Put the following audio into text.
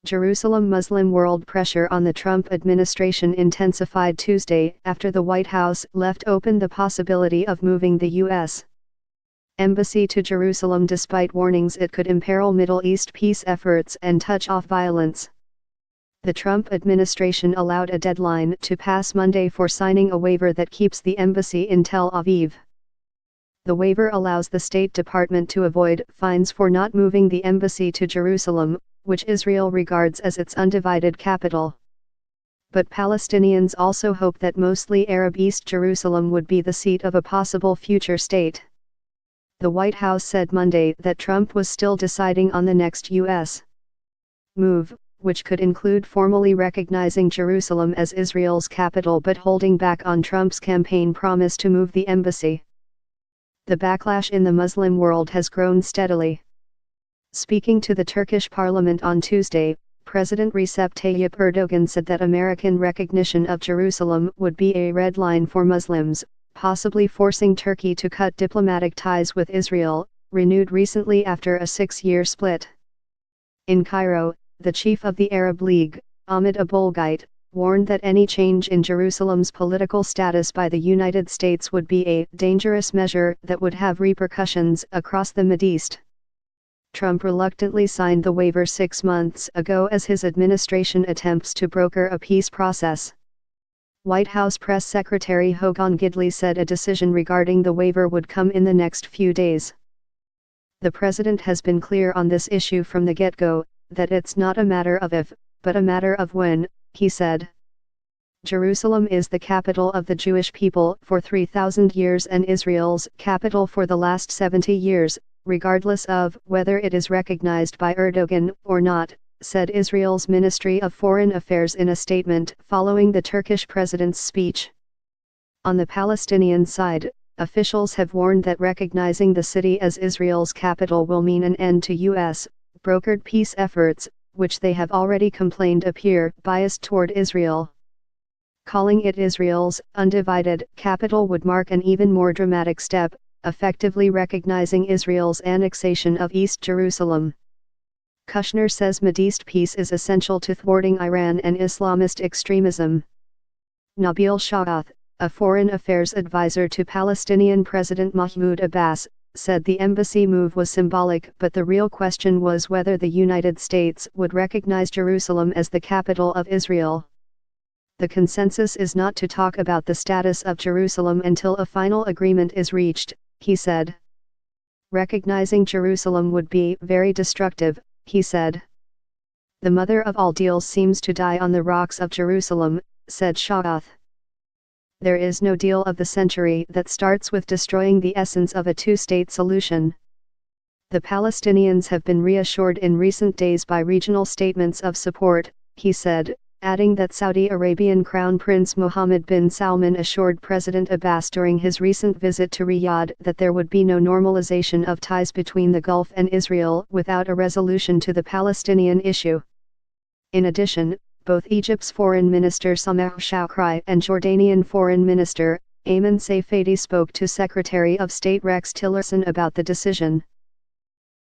Jerusalem Muslim world pressure on the Trump administration intensified Tuesday after the White House left open the possibility of moving the U.S. embassy to Jerusalem despite warnings it could imperil Middle East peace efforts and touch off violence. The Trump administration allowed a deadline to pass Monday for signing a waiver that keeps the embassy in Tel Aviv. The waiver allows the State Department to avoid fines for not moving the embassy to Jerusalem, which Israel regards as its undivided capital. But Palestinians also hope that mostly Arab East Jerusalem would be the seat of a possible future state. The White House said Monday that Trump was still deciding on the next U.S. move, which could include formally recognizing Jerusalem as Israel's capital but holding back on Trump's campaign promise to move the embassy. The backlash in the Muslim world has grown steadily. Speaking to the Turkish parliament on Tuesday, President Recep Tayyip Erdogan said that American recognition of Jerusalem would be a red line for Muslims, possibly forcing Turkey to cut diplomatic ties with Israel, renewed recently after a 6-year split. In Cairo, the chief of the Arab League, Ahmed Abulghait, warned that any change in Jerusalem's political status by the United States would be a dangerous measure that would have repercussions across the Mideast. Trump reluctantly signed the waiver 6 months ago as his administration attempts to broker a peace process. White House Press Secretary Hogan Gidley said a decision regarding the waiver would come in the next few days. The president has been clear on this issue from the get-go, that it's not a matter of if, but a matter of when, he said. Jerusalem is the capital of the Jewish people for 3,000 years and Israel's capital for the last 70 years, regardless of whether it is recognized by Erdogan or not, said Israel's Ministry of Foreign Affairs in a statement following the Turkish president's speech. On the Palestinian side, officials have warned that recognizing the city as Israel's capital will mean an end to U.S. brokered peace efforts, which they have already complained appear biased toward Israel. Calling it Israel's undivided capital would mark an even more dramatic step, effectively recognizing Israel's annexation of East Jerusalem. Kushner says Mideast peace is essential to thwarting Iran and Islamist extremism. Nabil Shaath, a foreign affairs advisor to Palestinian President Mahmoud Abbas, said the embassy move was symbolic, but the real question was whether the United States would recognize Jerusalem as the capital of Israel. The consensus is not to talk about the status of Jerusalem until a final agreement is reached, he said. Recognizing Jerusalem would be very destructive, he said. The mother of all deals seems to die on the rocks of Jerusalem, said Shaath. There is no deal of the century that starts with destroying the essence of a two-state solution. The Palestinians have been reassured in recent days by regional statements of support, he said, adding that Saudi Arabian Crown Prince Mohammed bin Salman assured President Abbas during his recent visit to Riyadh that there would be no normalization of ties between the Gulf and Israel without a resolution to the Palestinian issue. In addition, both Egypt's Foreign Minister Sameh Shoukry and Jordanian Foreign Minister, Ayman Safadi spoke to Secretary of State Rex Tillerson about the decision.